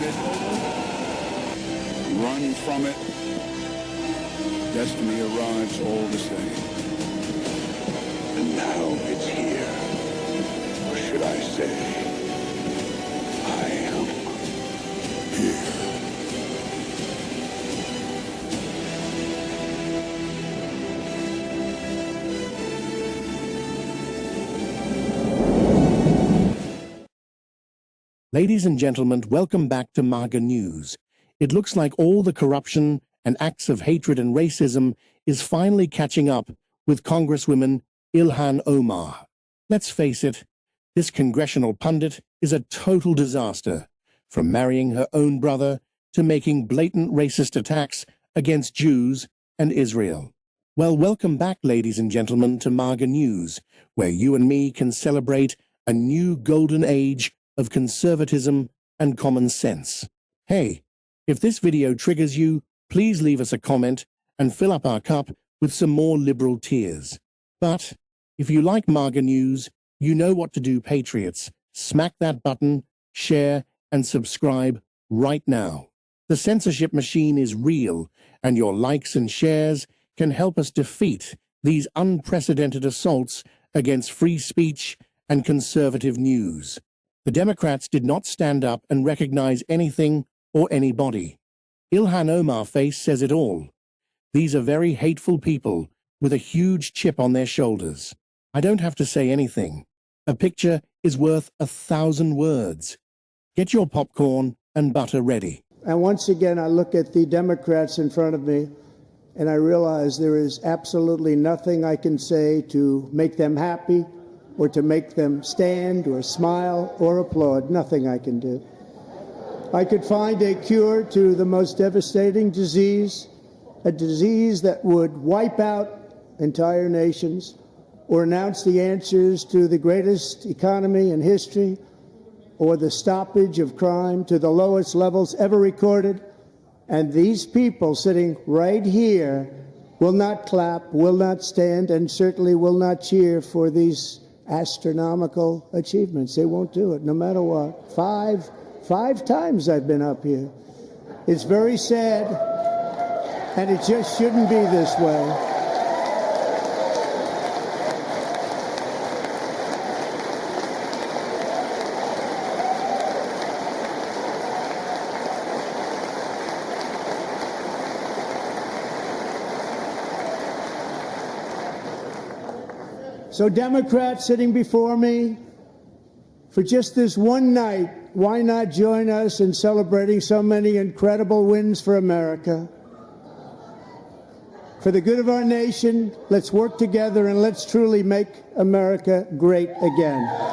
avoid it, run from it, destiny arrives all the same. And now it's here. Or should I say, I am here. Ladies and gentlemen, welcome back to MAGA News. It looks like all the corruption and acts of hatred and racism is finally catching up with Congresswoman Ilhan Omar. Let's face it, this congressional pundit is a total disaster, from marrying her own brother to making blatant racist attacks against Jews and Israel. Well, welcome back, ladies and gentlemen, to MAGA News, where you and me can celebrate a new golden age of conservatism and common sense. Hey, if this video triggers you, please leave us a comment and fill up our cup with some more liberal tears. But if you like MAGA News, you know what to do, patriots. Smack that button, share, and subscribe right now. The censorship machine is real, and your likes and shares can help us defeat these unprecedented assaults against free speech and conservative news. The Democrats did not stand up and recognize anything or anybody. Ilhan Omar face says it all. These are very hateful people with a huge chip on their shoulders. I don't have to say anything. A picture is worth 1,000 words. Get your popcorn and butter ready. And once again, I look at the Democrats in front of me, and I realize there is absolutely nothing I can say to make them happy, or to make them stand or smile or applaud. Nothing I can do. I could find a cure to the most devastating disease, a disease that would wipe out entire nations, or announce the answers to the greatest economy in history, or the stoppage of crime to the lowest levels ever recorded. And these people sitting right here will not clap, will not stand, and certainly will not cheer for these astronomical achievements. They won't do it, no matter what. Five times I've been up here. It's very sad, and it just shouldn't be this way. So Democrats sitting before me, for just this one night, why not join us in celebrating so many incredible wins for America? For the good of our nation, let's work together and let's truly make America great again.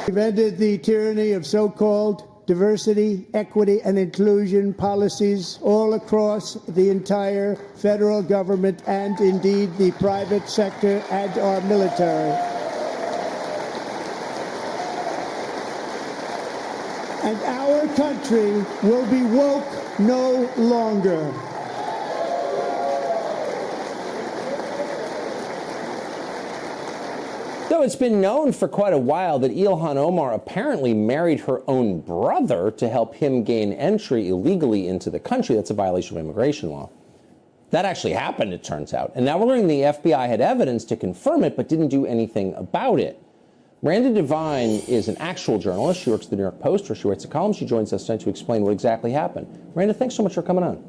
We've ended the tyranny of so-called diversity, equity, and inclusion policies all across the entire federal government and indeed the private sector and our military. And our country will be woke no longer. So it's been known for quite a while that Ilhan Omar apparently married her own brother to help him gain entry illegally into the country. That's a violation of immigration law. That actually happened, it turns out. And now we're learning the FBI had evidence to confirm it, but didn't do anything about it. Miranda Devine is an actual journalist. She works at the New York Post, where she writes a column. She joins us tonight to explain what exactly happened. Miranda, thanks so much for coming on.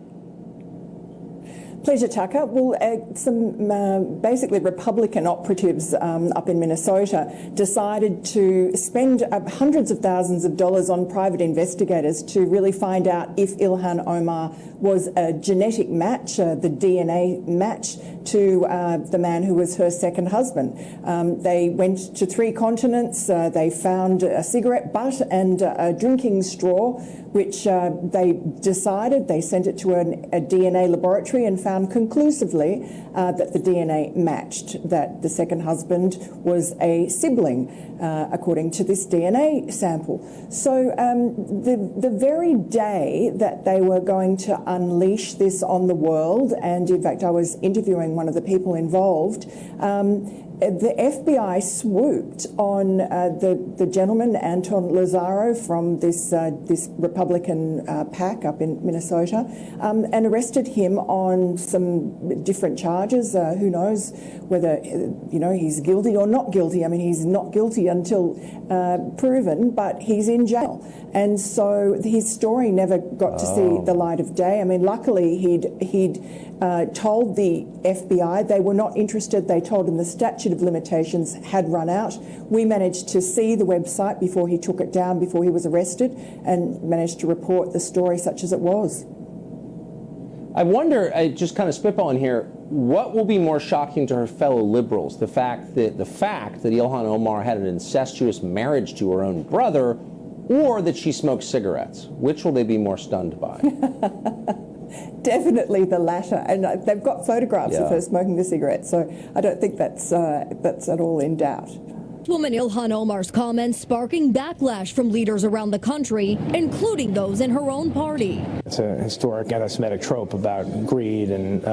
Pleasure, Tucker. Well, some basically Republican operatives up in Minnesota decided to spend hundreds of thousands of dollars on private investigators to really find out if Ilhan Omar was a genetic match, the DNA match, to the man who was her second husband. They went to 3 continents. They found a cigarette butt and a drinking straw, which they decided, they sent it to a DNA laboratory and found found conclusively that the DNA matched, that the second husband was a sibling, according to this DNA sample. So the very day that they were going to unleash this on the world, and in fact I was interviewing one of the people involved, the FBI swooped on the gentleman, Anton Lazaro, from this Republican PAC up in Minnesota, and arrested him on some different charges. Who knows whether he's guilty or not guilty. I mean, he's not guilty until proven, but he's in jail. And so his story never got to see the light of day. I mean, luckily he'd told the FBI they were not interested. They told him the statute of limitations had run out. We managed to see the website before he took it down, before he was arrested, and managed to report the story such as it was. I wonder, just kind of spitballing here, what will be more shocking to her fellow liberals? The fact that Ilhan Omar had an incestuous marriage to her own brother, or that she smokes cigarettes? Which will they be more stunned by? Definitely the latter, and they've got photographs of her smoking the cigarette, so I don't think that's at all in doubt. Woman Ilhan Omar's comments sparking backlash from leaders around the country, including those in her own party. It's a historic anti-Semitic trope about greed and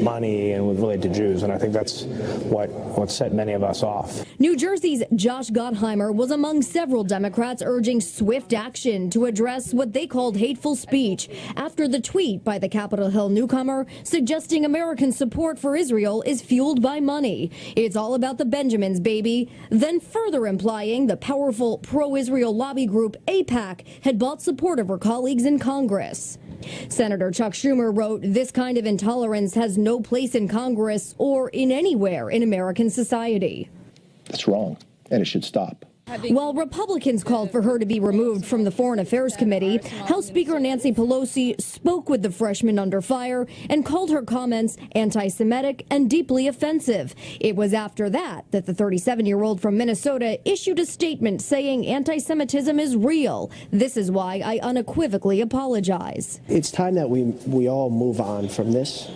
money and related to Jews, and I think that's what set many of us off. New Jersey's Josh Gottheimer was among several Democrats urging swift action to address what they called hateful speech after the tweet by the Capitol Hill newcomer suggesting American support for Israel is fueled by money. It's all about the Benjamins, baby. Then further implying the powerful pro-Israel lobby group AIPAC had bought support of her colleagues in Congress. Senator Chuck Schumer wrote, "This kind of intolerance has no place in Congress or in anywhere in American society." That's wrong, and it should stop. While Republicans called for her to be removed from the Foreign Affairs Committee, House Speaker Nancy Pelosi spoke with the freshman under fire and called her comments anti-Semitic and deeply offensive. It was after that the 37-year-old from Minnesota issued a statement saying anti-Semitism is real. This is why I unequivocally apologize. It's time that we all move on from this.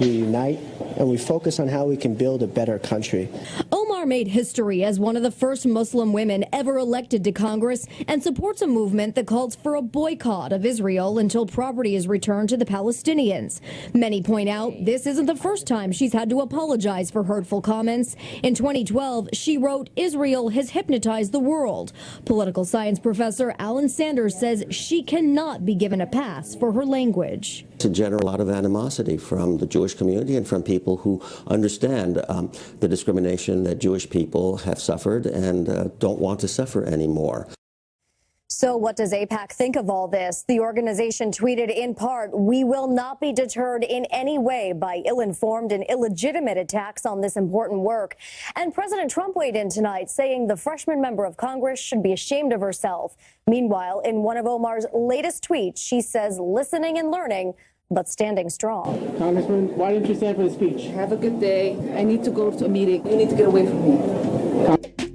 We unite and we focus on how we can build a better country. Omar made history as one of the first Muslim women ever elected to Congress and supports a movement that calls for a boycott of Israel until property is returned to the Palestinians. Many point out this isn't the first time she's had to apologize for hurtful comments. In 2012, she wrote, "Israel has hypnotized the world." Political science professor Alan Sanders says she cannot be given a pass for her language. To generate a lot of animosity from the Jewish community and from people who understand the discrimination that Jewish people have suffered and don't want to suffer anymore. So what does AIPAC think of all this? The organization tweeted in part, "We will not be deterred in any way by ill-informed and illegitimate attacks on this important work." And President Trump weighed in tonight, saying the freshman member of Congress should be ashamed of herself. Meanwhile, in one of Omar's latest tweets, she says listening and learning, but standing strong. Congressman, why didn't you stand for the speech? Have a good day. I need to go to a meeting. You need to get away from me.